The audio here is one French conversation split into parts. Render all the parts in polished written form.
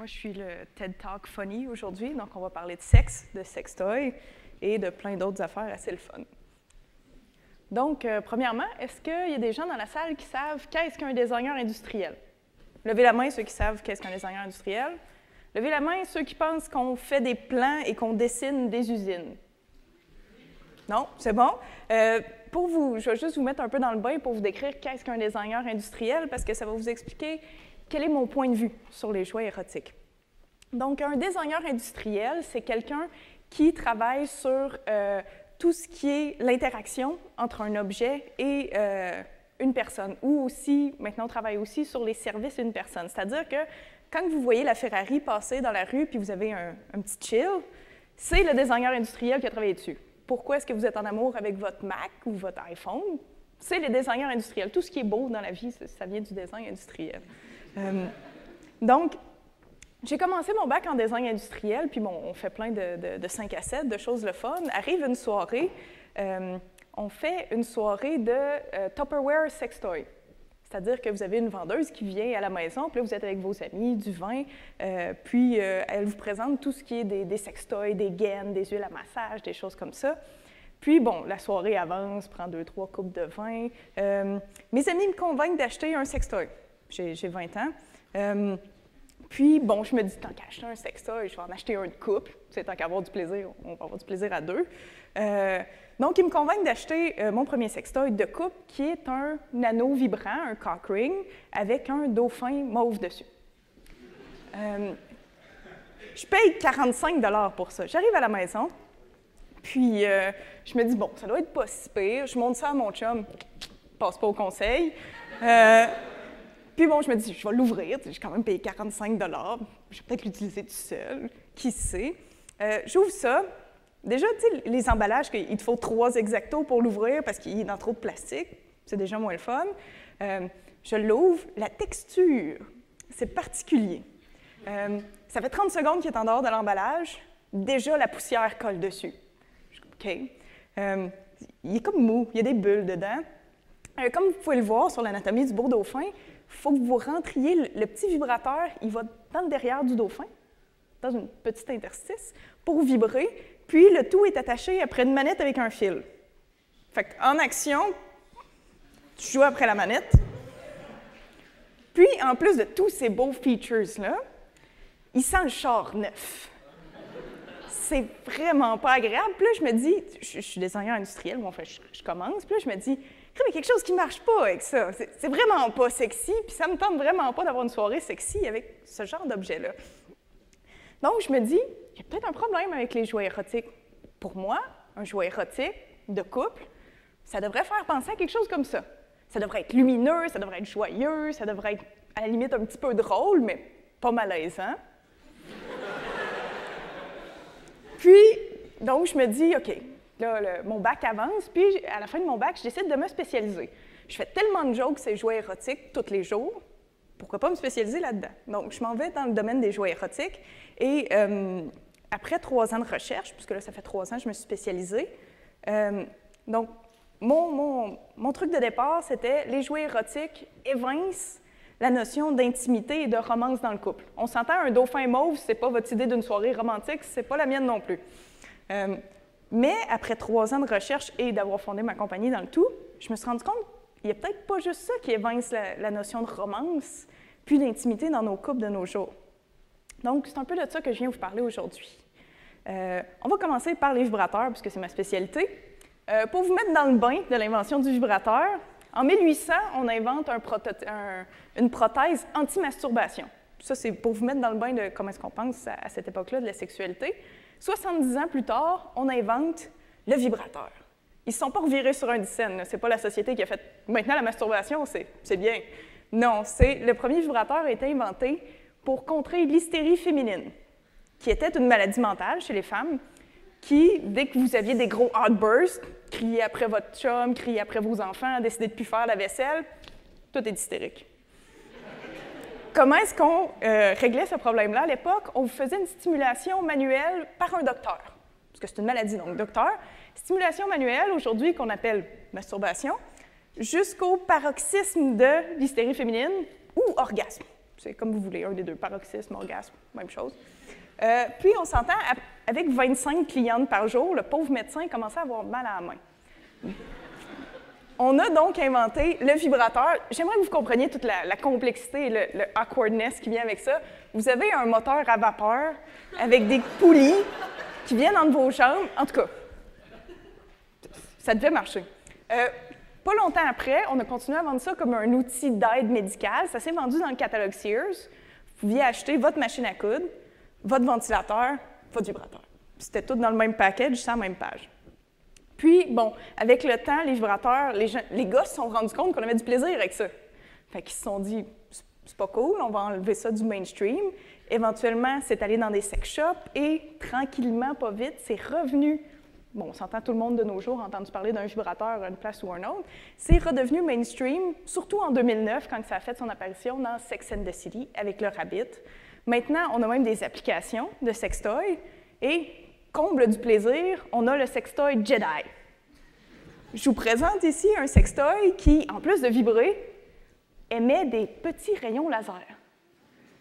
je suis le TED Talk Funny aujourd'hui, donc on va parler de sexe, de sextoy et de plein d'autres affaires assez le fun. Donc, premièrement, est-ce qu'il y a des gens dans la salle qui savent qu'est-ce qu'un designer industriel? Levez la main ceux qui savent qu'est-ce qu'un designer industriel. Levez la main ceux qui pensent qu'on fait des plans et qu'on dessine des usines. Non, c'est bon. Je vais juste vous mettre un peu dans le bain pour vous décrire qu'est-ce qu'un designer industriel, parce que ça va vous expliquer quel est mon point de vue sur les jouets érotiques. Donc, un designer industriel, c'est quelqu'un qui travaille sur tout ce qui est l'interaction entre un objet et une personne, ou aussi, maintenant, on travaille aussi sur les services d'une personne. C'est-à-dire que quand vous voyez la Ferrari passer dans la rue puis vous avez un petit chill, c'est le designer industriel qui a travaillé dessus. Pourquoi est-ce que vous êtes en amour avec votre Mac ou votre iPhone? C'est les designers industriels. Tout ce qui est beau dans la vie, ça vient du design industriel. Donc, j'ai commencé mon bac en design industriel, puis bon, on fait plein de 5 à 7, de choses le fun. Arrive une soirée, on fait une soirée de Tupperware Sextoy. C'est-à-dire que vous avez une vendeuse qui vient à la maison, puis là, vous êtes avec vos amis, du vin, puis elle vous présente tout ce qui est des sextoys, des gaines, des huiles à massage, des choses comme ça. Puis, bon, la soirée avance, prend 2-3 coupes de vin. Mes amis me convainquent d'acheter un sextoy. J'ai 20 ans. Puis, bon, je me dis, tant qu'à acheter un sextoy, je vais en acheter un de couple. C'est tant qu'à avoir du plaisir, on va avoir du plaisir à deux. Donc, ils me convainquent d'acheter mon premier sextoy de couple, qui est un anneau vibrant, un cock ring, avec un dauphin mauve dessus. Je paye 45 $ pour ça. J'arrive à la maison, puis je me dis, bon, ça doit être pas si pire. Je montre ça à mon chum, passe pas au conseil. Puis bon, je me dis, je vais l'ouvrir, j'ai quand même payé 45 $, je vais peut-être l'utiliser tout seul, qui sait. J'ouvre ça. Déjà, tu sais, les emballages, il te faut 3 exactos pour l'ouvrir parce qu'il est dans trop de plastique, c'est déjà moins le fun. Je l'ouvre, la texture, c'est particulier. Ça fait 30 secondes qu'il est en dehors de l'emballage, déjà la poussière colle dessus. OK. Il est comme mou, il y a des bulles dedans. Comme vous pouvez le voir sur l'anatomie du beau dauphin, il faut que vous rentriez le petit vibrateur, il va dans le derrière du dauphin, dans une petite interstice, pour vibrer, puis le tout est attaché après une manette avec un fil. Fait qu'en action, tu joues après la manette. Puis, en plus de tous ces beaux features-là, il sent le char neuf. C'est vraiment pas agréable. Puis là, je me dis, je suis designer industriel, bon, enfin, je commence, puis là, je me dis, il y a quelque chose qui ne marche pas avec ça. C'est vraiment pas sexy, puis ça me tente vraiment pas d'avoir une soirée sexy avec ce genre d'objet-là. Donc, je me dis, il y a peut-être un problème avec les jouets érotiques. Pour moi, un jouet érotique de couple, ça devrait faire penser à quelque chose comme ça. Ça devrait être lumineux, ça devrait être joyeux, ça devrait être, à la limite, un petit peu drôle, mais pas malaisant. Puis, donc, je me dis, OK, là, mon bac avance, puis à la fin de mon bac, je décide de me spécialiser. Je fais tellement de jokes ces jouets érotiques tous les jours, pourquoi pas me spécialiser là-dedans? Donc, je m'en vais dans le domaine des jouets érotiques, et après 3 ans de recherche, puisque là, ça fait 3 ans que je me suis spécialisée, donc, mon truc de départ, c'était les jouets érotiques évincent la notion d'intimité et de romance dans le couple. On s'entend, un dauphin mauve, c'est pas votre idée d'une soirée romantique, c'est pas la mienne non plus. Mais après 3 ans de recherche et d'avoir fondé ma compagnie dans le tout, je me suis rendu compte qu'il n'y a peut-être pas juste ça qui évince la notion de romance puis d'intimité dans nos couples de nos jours. Donc, c'est un peu de ça que je viens vous parler aujourd'hui. On va commencer par les vibrateurs, puisque c'est ma spécialité. Pour vous mettre dans le bain de l'invention du vibrateur, en 1800, on invente une prothèse anti-masturbation. Ça, c'est pour vous mettre dans le bain de comment est-ce qu'on pense à cette époque-là de la sexualité. 70 ans plus tard, on invente le vibrateur. Ils ne se sont pas revirés sur un dixaine. Ce n'est pas la société qui a fait « maintenant, la masturbation, c'est bien ». Non, le premier vibrateur a été inventé pour contrer l'hystérie féminine, qui était une maladie mentale chez les femmes, qui, dès que vous aviez des gros outbursts, criez après votre chum, criez après vos enfants, décidez de ne plus faire la vaisselle, tout est hystérique. Comment est-ce qu'on réglait ce problème-là à l'époque? On vous faisait une stimulation manuelle par un docteur, parce que c'est une maladie, donc docteur. Stimulation manuelle, aujourd'hui, qu'on appelle masturbation, jusqu'au paroxysme de l'hystérie féminine ou orgasme. c'est comme vous voulez, un des deux, paroxysme, orgasme, même chose. Puis, on s'entend, avec 25 clientes par jour, le pauvre médecin commençait à avoir mal à la main. On a donc inventé le vibrateur. J'aimerais que vous compreniez toute la complexité et le awkwardness qui vient avec ça. Vous avez un moteur à vapeur avec des poulies qui viennent entre vos jambes. En tout cas, ça devait marcher. Pas longtemps après, on a continué à vendre ça comme un outil d'aide médicale. Ça s'est vendu dans le catalogue Sears. Vous pouviez acheter votre machine à coudre, votre ventilateur, votre vibrateur. C'était tout dans le même package, sur la même page. Puis, bon, avec le temps, les vibrateurs, les gars se sont rendus compte qu'on avait du plaisir avec ça. Fait qu'ils se sont dit, c'est pas cool, on va enlever ça du mainstream. Éventuellement, c'est allé dans des sex shops et tranquillement, pas vite, c'est revenu. Bon, on s'entend tout le monde de nos jours a entendu parler d'un vibrateur à une place ou à une autre. C'est redevenu mainstream, surtout en 2009, quand ça a fait son apparition dans Sex and the City avec le Rabbit. Maintenant, on a même des applications de sextoy et, comble du plaisir, on a le sextoy Jedi. Je vous présente ici un sextoy qui, en plus de vibrer, émet des petits rayons laser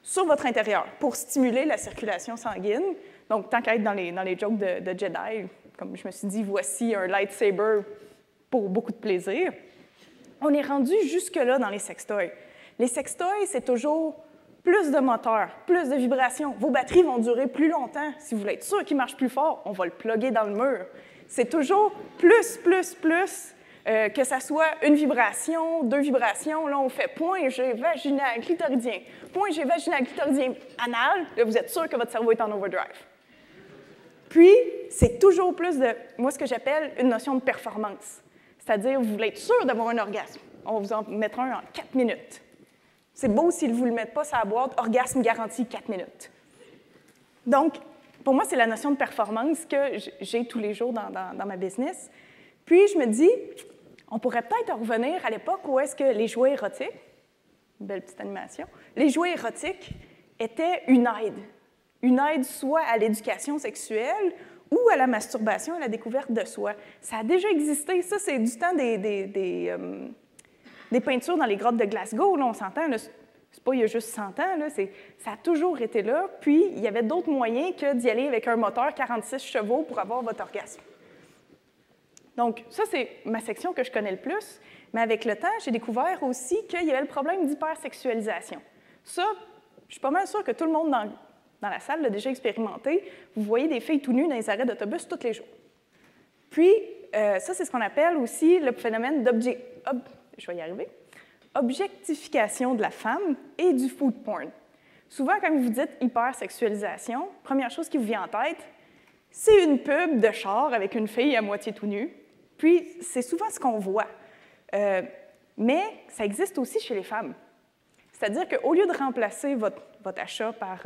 sur votre intérieur pour stimuler la circulation sanguine. Donc, tant qu'à être dans les jokes de Jedi, comme je me suis dit, voici un lightsaber pour beaucoup de plaisir. On est rendu jusque-là dans les sextoys. Les sextoys, c'est toujours plus de moteur, plus de vibrations. Vos batteries vont durer plus longtemps. Si vous voulez être sûr qu'ils marchent plus fort, on va le plugger dans le mur. C'est toujours plus, que ça soit une vibration, deux vibrations. Là, on fait point G vaginal clitoridien, point G vaginal clitoridien anal. Là, vous êtes sûr que votre cerveau est en overdrive. Puis, c'est toujours plus de, moi, ce que j'appelle une notion de performance. C'est-à-dire, vous voulez être sûr d'avoir un orgasme. On va vous en mettre un en 4 minutes. C'est beau s'ils ne vous le mettent pas sur la boîte, orgasme garanti 4 minutes. Donc, pour moi, c'est la notion de performance que j'ai tous les jours dans ma business. Puis, je me dis, on pourrait peut-être revenir à l'époque où est-ce que les jouets érotiques, une belle petite animation, les jouets érotiques étaient une aide soit à l'éducation sexuelle ou à la masturbation, à la découverte de soi. Ça a déjà existé. Ça, c'est du temps des peintures dans les grottes de Glasgow. Là, on s'entend, c'est pas il y a juste 100 ans, là, ça a toujours été là. Puis, il y avait d'autres moyens que d'y aller avec un moteur 46 chevaux pour avoir votre orgasme. Donc, ça, c'est ma section que je connais le plus. Mais avec le temps, j'ai découvert aussi qu'il y avait le problème d'hypersexualisation. Ça, je suis pas mal sûre que tout le monde dans la salle l'a déjà expérimenté. Vous voyez des filles tout nues dans les arrêts d'autobus tous les jours. Puis, ça, c'est ce qu'on appelle aussi le phénomène objectification de la femme et du food porn. Souvent, quand vous dites hypersexualisation, première chose qui vous vient en tête, c'est une pub de char avec une fille à moitié tout nue. Puis, c'est souvent ce qu'on voit. Mais ça existe aussi chez les femmes. C'est-à-dire qu'au lieu de remplacer votre achat par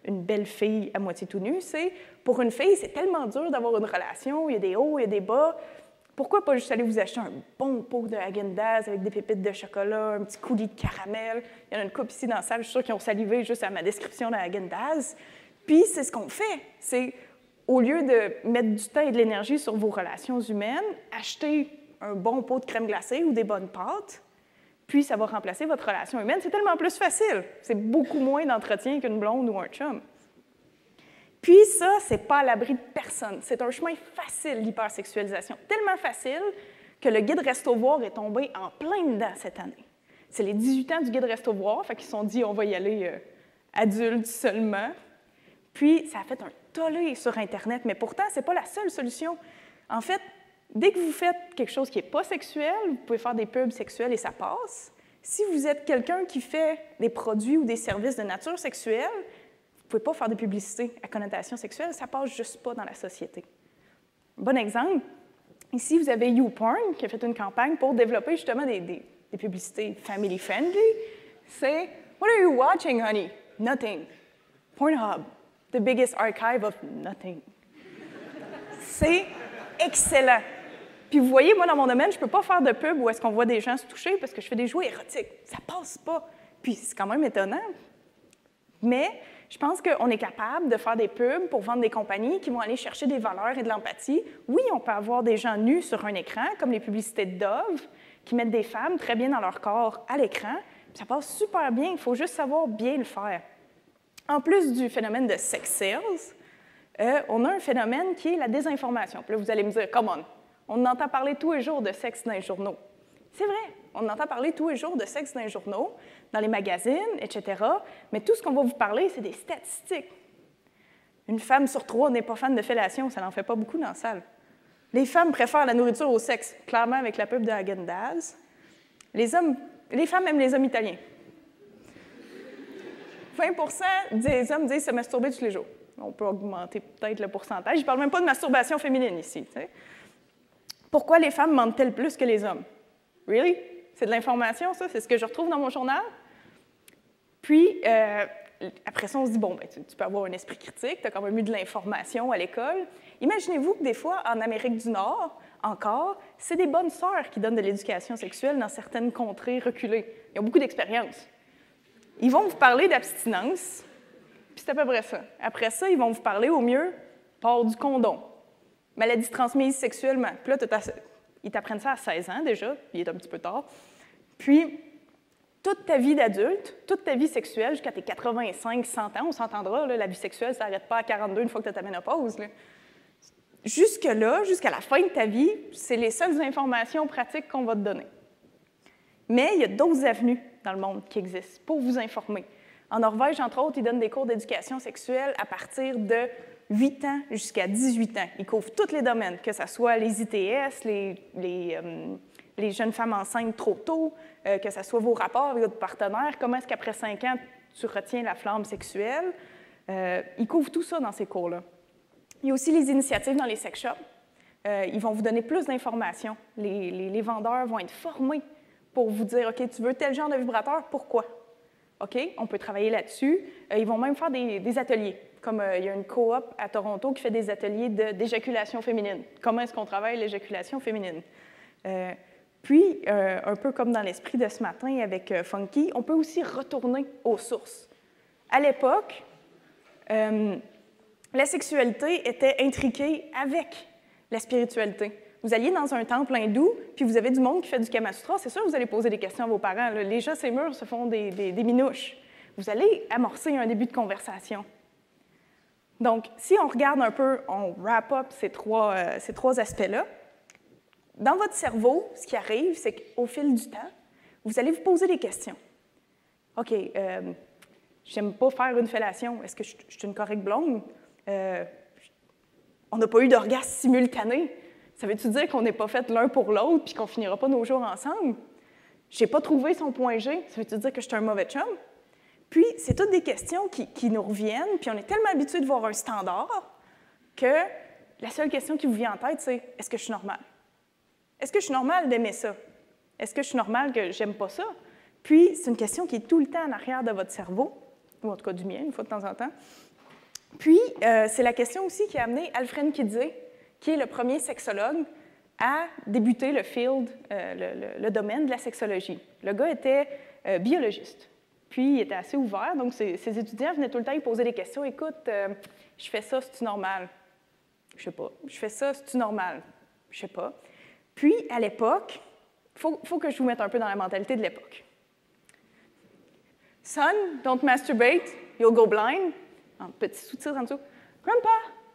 une belle fille à moitié tout nue, c'est pour une fille, c'est tellement dur d'avoir une relation, il y a des hauts, il y a des bas. Pourquoi pas juste aller vous acheter un bon pot de Häagen-Dazs avec des pépites de chocolat, un petit coulis de caramel? Il y en a une couple ici dans la salle, je suis sûre qu'ils ont salivé juste à ma description de Häagen-Dazs. Puis c'est ce qu'on fait. C'est, au lieu de mettre du temps et de l'énergie sur vos relations humaines, acheter un bon pot de crème glacée ou des bonnes pâtes, puis ça va remplacer votre relation humaine. C'est tellement plus facile. C'est beaucoup moins d'entretien qu'une blonde ou un chum. Puis ça, c'est pas à l'abri de personne. C'est un chemin facile, l'hypersexualisation. Tellement facile que le guide Resto-Voir est tombé en plein dedans cette année. C'est les 18 ans du guide Resto-Voir, fait qu'ils se sont dit, on va y aller adultes seulement. Puis ça a fait un tollé sur Internet, mais pourtant, c'est pas la seule solution. En fait, dès que vous faites quelque chose qui n'est pas sexuel, vous pouvez faire des pubs sexuelles et ça passe. Si vous êtes quelqu'un qui fait des produits ou des services de nature sexuelle, vous ne pouvez pas faire de publicité à connotation sexuelle, ça ne passe juste pas dans la société. Bon exemple, ici, vous avez YouPorn qui a fait une campagne pour développer justement des publicités family-friendly. C'est « What are you watching, honey? Nothing. Pornhub, the biggest archive of nothing. » C'est excellent. Puis vous voyez, moi, dans mon domaine, je ne peux pas faire de pub où est-ce qu'on voit des gens se toucher parce que je fais des jouets érotiques. Ça passe pas. Puis c'est quand même étonnant. Mais je pense qu'on est capable de faire des pubs pour vendre des compagnies qui vont aller chercher des valeurs et de l'empathie. Oui, on peut avoir des gens nus sur un écran, comme les publicités de Dove, qui mettent des femmes très bien dans leur corps à l'écran. Ça passe super bien, il faut juste savoir bien le faire. En plus du phénomène de sex sales, on a un phénomène qui est la désinformation. Puis là, vous allez me dire, come on entend parler tous les jours de sexe dans les journaux. C'est vrai, on entend parler tous les jours de sexe dans les journaux, dans les magazines, etc. Mais tout ce qu'on va vous parler, c'est des statistiques. Une femme sur 3 n'est pas fan de fellation, ça n'en fait pas beaucoup dans la salle. Les femmes préfèrent la nourriture au sexe, clairement avec la pub de Häagen-Dazs. Les femmes aiment les hommes italiens. 20% des hommes disent se masturber tous les jours. On peut augmenter peut-être le pourcentage. Je ne parle même pas de masturbation féminine ici. T'sais. Pourquoi les femmes mentent-elles plus que les hommes? Really? C'est de l'information, ça? C'est ce que je retrouve dans mon journal? Puis, après ça, on se dit, bon, ben, tu peux avoir un esprit critique, tu as quand même eu de l'information à l'école. Imaginez-vous que des fois, en Amérique du Nord, encore, c'est des bonnes sœurs qui donnent de l'éducation sexuelle dans certaines contrées reculées. Ils ont beaucoup d'expérience. Ils vont vous parler d'abstinence, puis c'est à peu près ça. Après ça, ils vont vous parler au mieux port du condom, maladie transmise sexuellement. Puis là, ils t'apprennent ça à 16 ans déjà, il est un petit peu tard. Puis, toute ta vie d'adulte, toute ta vie sexuelle, jusqu'à tes 85, 100 ans, on s'entendra, là, la vie sexuelle, ça n'arrête pas à 42 une fois que tu as ta ménopause. Là. Jusque-là, jusqu'à la fin de ta vie, c'est les seules informations pratiques qu'on va te donner. Mais il y a d'autres avenues dans le monde qui existent pour vous informer. En Norvège, entre autres, ils donnent des cours d'éducation sexuelle à partir de 8 ans jusqu'à 18 ans. Ils couvrent tous les domaines, que ce soit les ITS, les jeunes femmes enceintes trop tôt, que ce soit vos rapports avec votre partenaire, comment est-ce qu'après 5 ans, tu retiens la flamme sexuelle. Ils couvrent tout ça dans ces cours-là. Il y a aussi les initiatives dans les sex shops. Ils vont vous donner plus d'informations. Les vendeurs vont être formés pour vous dire, OK, tu veux tel genre de vibrateur, pourquoi? OK, on peut travailler là-dessus. Ils vont même faire des ateliers, comme il y a une coop à Toronto qui fait des ateliers d'éjaculation féminine. Comment est-ce qu'on travaille l'éjaculation féminine? Puis, un peu comme dans l'esprit de ce matin avec Funky, on peut aussi retourner aux sources. À l'époque, la sexualité était intriquée avec la spiritualité. Vous alliez dans un temple hindou, puis vous avez du monde qui fait du Kama Sutra, c'est sûr que vous allez poser des questions à vos parents. Là. Les gens, ces murs se font des minouches. Vous allez amorcer un début de conversation. Donc, si on regarde un peu, on wrap up ces trois aspects-là, dans votre cerveau, ce qui arrive, c'est qu'au fil du temps, vous allez vous poser des questions. OK, j'aime pas faire une fellation. Est-ce que je suis une correcte blonde? On n'a pas eu d'orgasme simultané. Ça veut-tu dire qu'on n'est pas fait l'un pour l'autre puis qu'on finira pas nos jours ensemble? J'ai pas trouvé son point G. Ça veut-tu dire que je suis un mauvais chum? Puis, c'est toutes des questions qui nous reviennent, puis on est tellement habitué de voir un standard que la seule question qui vous vient en tête, c'est « Est-ce que je suis normale? Est-ce que je suis normale d'aimer ça? Est-ce que je suis normale que j'aime pas ça? » Puis, c'est une question qui est tout le temps en arrière de votre cerveau, ou en tout cas du mien, une fois de temps en temps. Puis, c'est la question aussi qui a amené Alfred Kinsey, qui est le premier sexologue à débuter le field, le domaine de la sexologie. Le gars était biologiste, puis il était assez ouvert, donc ses étudiants venaient tout le temps lui poser des questions. « Écoute, je fais ça, c'est-tu normal? » Je sais pas. « Je fais ça, c'est-tu normal? » Je sais pas. Puis, à l'époque, il faut que je vous mette un peu dans la mentalité de l'époque. « Son, don't masturbate, you'll go blind. » En petit sous-titre en dessous. « Grandpa,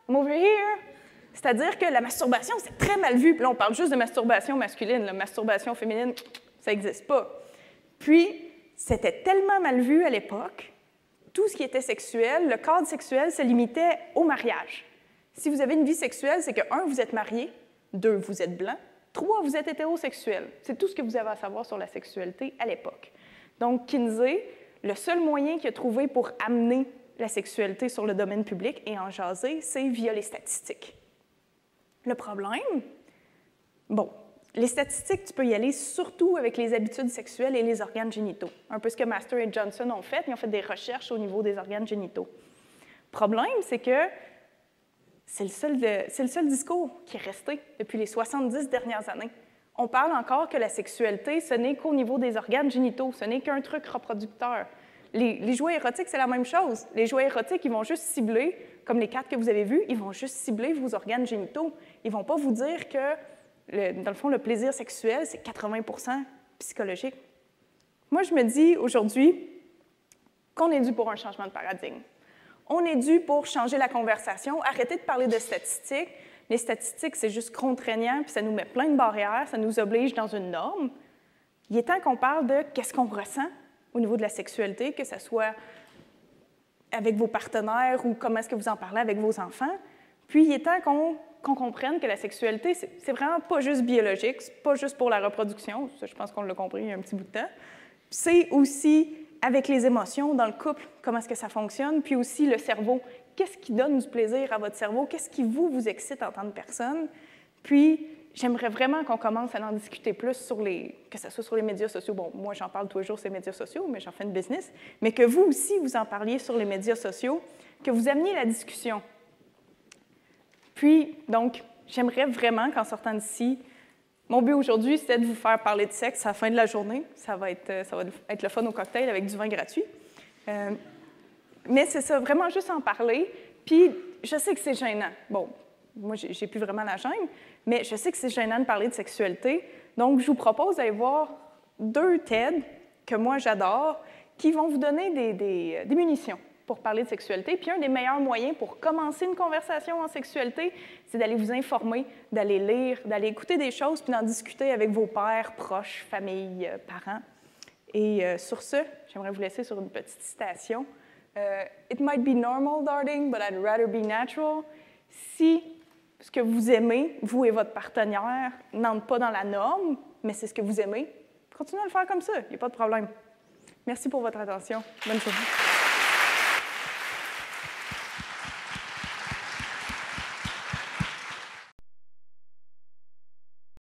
I'm over here. » C'est-à-dire que la masturbation, c'est très mal vu. Puis là, on parle juste de masturbation masculine. La masturbation féminine, ça n'existe pas. Puis, c'était tellement mal vu à l'époque, tout ce qui était sexuel, le cadre sexuel se limitait au mariage. Si vous avez une vie sexuelle, c'est que, 1, vous êtes marié, 2, vous êtes blanc, 3, vous êtes hétérosexuel. C'est tout ce que vous avez à savoir sur la sexualité à l'époque. Donc, Kinsey, le seul moyen qu'il a trouvé pour amener la sexualité sur le domaine public et en jaser, c'est via les statistiques. Le problème, bon, les statistiques, tu peux y aller surtout avec les habitudes sexuelles et les organes génitaux. Un peu ce que Master et Johnson ont fait, ils ont fait des recherches au niveau des organes génitaux. Le problème, c'est que c'est le seul discours qui est resté depuis les 70 dernières années. On parle encore que la sexualité, ce n'est qu'au niveau des organes génitaux, ce n'est qu'un truc reproducteur. Les jouets érotiques, c'est la même chose. Les jouets érotiques, ils vont juste cibler, comme les 4 que vous avez vus, ils vont juste cibler vos organes génitaux. Ils ne vont pas vous dire que, dans le fond, le plaisir sexuel, c'est 80% psychologique. moi, je me dis aujourd'hui qu'on est dû pour un changement de paradigme. On est dû pour changer la conversation, arrêter de parler de statistiques. Les statistiques, c'est juste contraignant, puis ça nous met plein de barrières, ça nous oblige dans une norme. Il est temps qu'on parle de qu'est-ce qu'on ressent au niveau de la sexualité, que ce soit avec vos partenaires ou comment est-ce que vous en parlez avec vos enfants. Puis il est temps qu'on comprenne que la sexualité, c'est vraiment pas juste biologique, c'est pas juste pour la reproduction, ça, je pense qu'on l'a compris il y a un petit bout de temps. C'est aussi avec les émotions dans le couple, comment est-ce que ça fonctionne, puis aussi le cerveau. Qu'est-ce qui donne du plaisir à votre cerveau? Qu'est-ce qui vous excite en tant que personne? Puis, j'aimerais vraiment qu'on commence à en discuter plus que ce soit sur les médias sociaux. Bon, moi, j'en parle tous les jours sur les médias sociaux, mais j'en fais une business. Mais que vous aussi, vous en parliez sur les médias sociaux, que vous ameniez la discussion. Puis, donc, j'aimerais vraiment qu'en sortant d'ici, mon but aujourd'hui, c'était de vous faire parler de sexe à la fin de la journée. Ça va être le fun au cocktail avec du vin gratuit. Mais c'est ça, vraiment juste en parler. Puis, je sais que c'est gênant. Bon, moi, j'ai plus vraiment la gêne, mais je sais que c'est gênant de parler de sexualité. Donc, je vous propose d'aller voir 2 TED que moi, j'adore, qui vont vous donner des munitions pour parler de sexualité. Puis un des meilleurs moyens pour commencer une conversation en sexualité, c'est d'aller vous informer, d'aller lire, d'aller écouter des choses, puis d'en discuter avec vos pairs, proches, familles, parents. Et sur ce, j'aimerais vous laisser sur une petite citation. It might be normal, darling, but I'd rather be natural. Si ce que vous aimez, vous et votre partenaire, n'entre pas dans la norme, mais c'est ce que vous aimez, continuez à le faire comme ça, il n'y a pas de problème. Merci pour votre attention. Bonne journée.